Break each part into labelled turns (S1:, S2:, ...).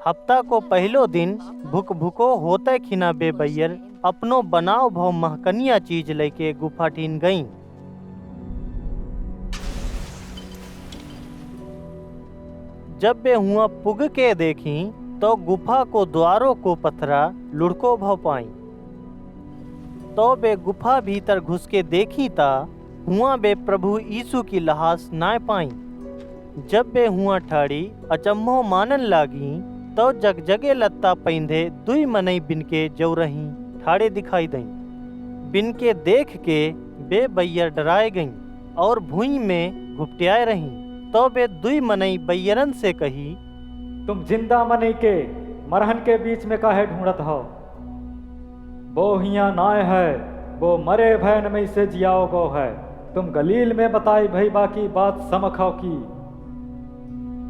S1: हफ्ता को पहलो दिन भूख भूको होते खिना बेबैयर अपनो बनाव भव महकनिया चीज लेके गुफा ठीन गईं। जब बे हुआ पुग के देखी तो गुफा को द्वारों को पथरा लुढ़को भव पाई। तो बे गुफा भीतर घुस के देखी ता हुआ बे प्रभु यीशु की लहास नाय पाई। जब बे हुआ ठाड़ी अचम्भो मानन लागी तो जगजगे लत्ता पहिंधे दुई मनई बिनके जौ रही ठाड़े दिखाई दई। बिनके देख के बे बैयर डराए गईं और भूई में घुपटियाए रही। तो बे दुई मनई बैयरन से कही,
S2: तुम जिंदा मनई के मरहन के बीच में काहे ढूंढत हो? वो हिया नाय है, वो मरे भैन में से जियाओ गो है। तुम गलील में बताई भई बाकी बात समखाओ की।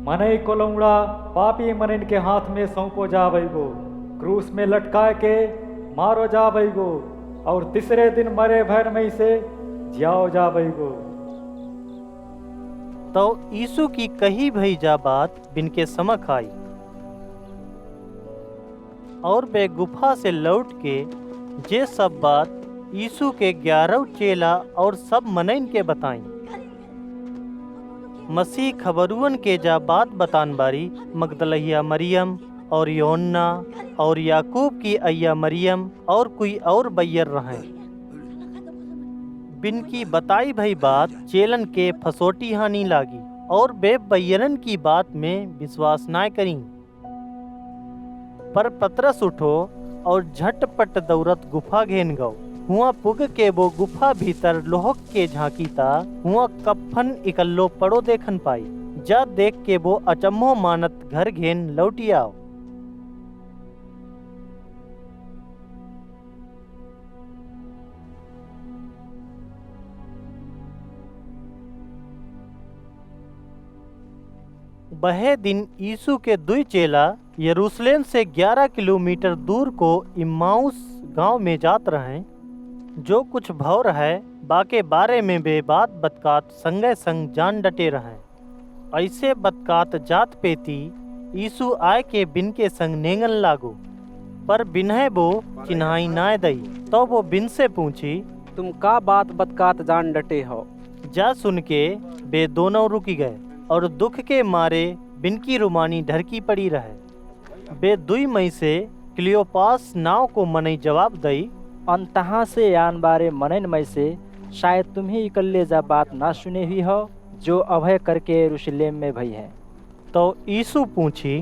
S2: मनई को लौड़ा पापी मनइन के हाथ में सौंपो जावैगो, क्रूस में लटकाए के मारो जावैगो और तीसरे दिन मरे भैन में से जियाओ जावैगो।
S1: तो यीशु की कही भई जा बात बिनके समख आई और वे गुफा से लौट के जे सब बात यीशु के 11 चेला और सब मनइन के बताई। मसीह खबरुअन के जा बात बतान बारी मगदलहिया मरियम और योन्ना और याकूब की अय्या मरियम और कोई और बैयर रहे। बिन की बताई भई बात चेलन के फसोटी हानि लागी और बे बैयरन की बात में विश्वास ना करी। पर पतरस उठो और झटपट दौड़त गुफा घेन गौ। हुआ पुग के वो गुफा भीतर लोहक के झांकी ता हुआ कफन इकल्लो पड़ो देखन पाई। जा देख के वो अचम्मो मानत घर घेन लौटी आओ। बहे दिन यीशु के दुई चेला यरूशलेम से 11 किलोमीटर दूर को इम्माउस गांव में जात रहे। जो कुछ भव रहे बाके बारे में बे बात बतकात संगे संग जान डटे रहे। ऐसे बतकात जात पेती यीशु आय के बिन के संग नेंगन लागो, पर बिन्हे वो चिन्हाई नाय दई। तो वो बिन से पूछी,
S3: तुम का बात बतकात जान डटे हो?
S1: जा सुन के बे दोनों रुकी गए और दुख के मारे बिन की रुमानी ढरकी पड़ी रहे। बे दुई मई से क्लियोपास नाव को मनई जवाब दई,
S4: अंतहा से यान बारे मनन में से शायद तुम ही इकल्ले जा बात ना सुने हुई हो जो अभय करके यरूशलेम में भई है।
S1: तो यीशु पूछी,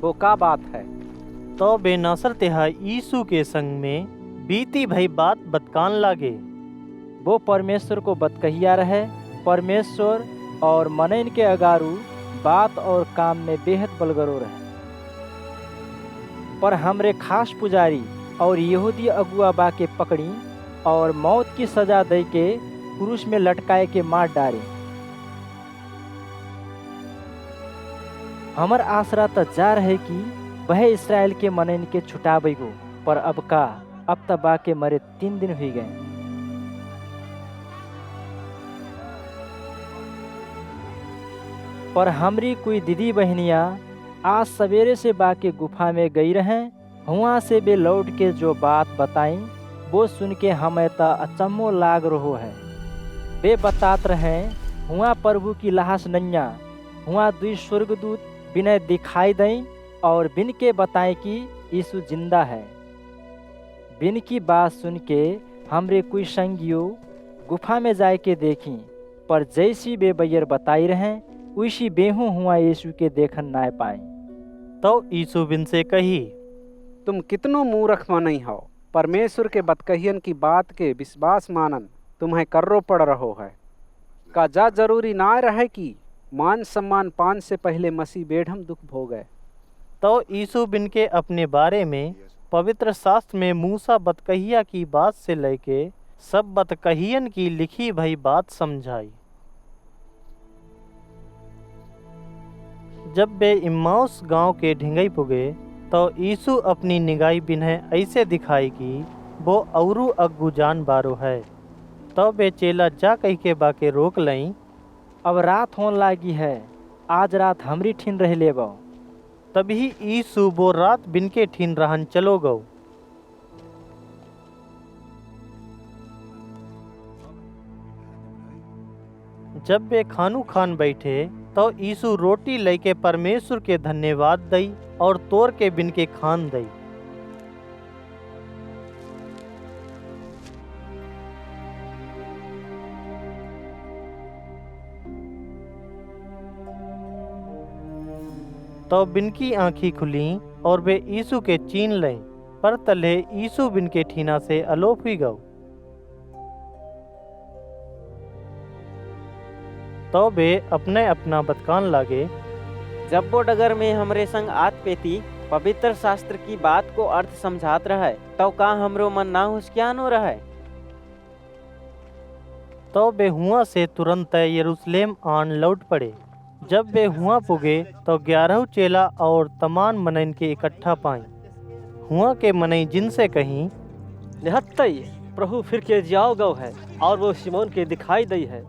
S3: वो का बात है?
S1: तो बे नासर तेहा यीशु के संग में बीती भई बात बतकान लागे।
S4: वो परमेश्वर को बतकहिया रहे। परमेश्वर और मनन के अगारू बात और काम में बेहद बलगरो रहे। पर हमरे खास पुजारी और यहूदी अगुआ बाके पकड़ी और मौत की सजा दे के क्रूस में लटकाए के मार डारे। हमर आसरा त जा रहे कि वह इसराइल के मनन के छुटावेगो, पर अब त बाके मरे 3 दिन हुई गए। पर हमरी कोई दीदी बहनिया आज सवेरे से बाके गुफा में गई रहें। हुआ से बे लौट के जो बात बताई वो सुन के हमें तो अचम्मो लाग रहो है। वे बतात रहे हुआ प्रभु की लाश नैया हुआ दुई स्वर्गदूत बिना दिखाई दें और बिन के बताएं कि यीशु जिंदा है। बिन की बात सुन के हमरे कोई संगियों गुफा में जाए के देखी, पर जैसी बे बैयर बताई रहें उसी बेहू हुआ यीशु के देखन ना पाए।
S1: तो यीशु बिन से कही,
S3: तुम कितनो मूर्ख मनई हो। परमेश्वर के बतकहियन की बात के विश्वास मानन तुम्हें कर्रो पड़ रहो है। का जा जरूरी ना रहे कि मान सम्मान पान से पहले मसीह बेढम दुख भोगे।
S1: तो यीशु बिन के अपने बारे में पवित्र शास्त्र में मूसा बतकहिया की बात से लेके सब बतकहियन की लिखी भई बात समझाई। जब वे इम्माउस गांव के ढिंगई पुगे तो यीशु अपनी निगाही बिन्हे ऐसे दिखाई कि वो औरू अग्गू जान बारो है। तो वे चेला जा कह के बाके रोक लई,
S4: अब रात होने लागी है, आज रात हमरी ठिन रह लेबो।
S1: तभी यीशु वो रात बिन के ठीन रहन चलो गौ। जब वे खानू खान बैठे तो यीशु रोटी लेके परमेश्वर के धन्यवाद दई और तोड़ के बिन के खान दई। तो बिन की आँखी खुली और वे यीशु के चीन लें, पर तले यीशु बिन के ठीना से अलोप हुई गौ। तो वे अपने अपना बतकान लागे।
S5: जब वो डगर में हमरे संग आत पेती पवित्र शास्त्र की बात को अर्थ समझात रहे, तो का हमरो मन ना हुस्कियानो रहे।
S1: तो वे हुआ से तुरंत यरूशलेम आन लौट पड़े। जब वे हुआ पुगे तो 11 चेला और तमान मनइन के इकट्ठा पाई। हुआ के मनई जिनसे कहीं,
S6: निहत्तई प्रभु फिर के जियाओ गौ है और वो शिमोन के दिखाई दई है।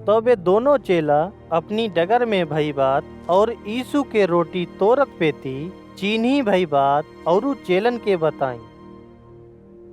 S1: तो वे दोनों चेला अपनी डगर में भई बात और यीशु के रोटी तोरत पेती चीन्ही भई बात और चेलन के बताई।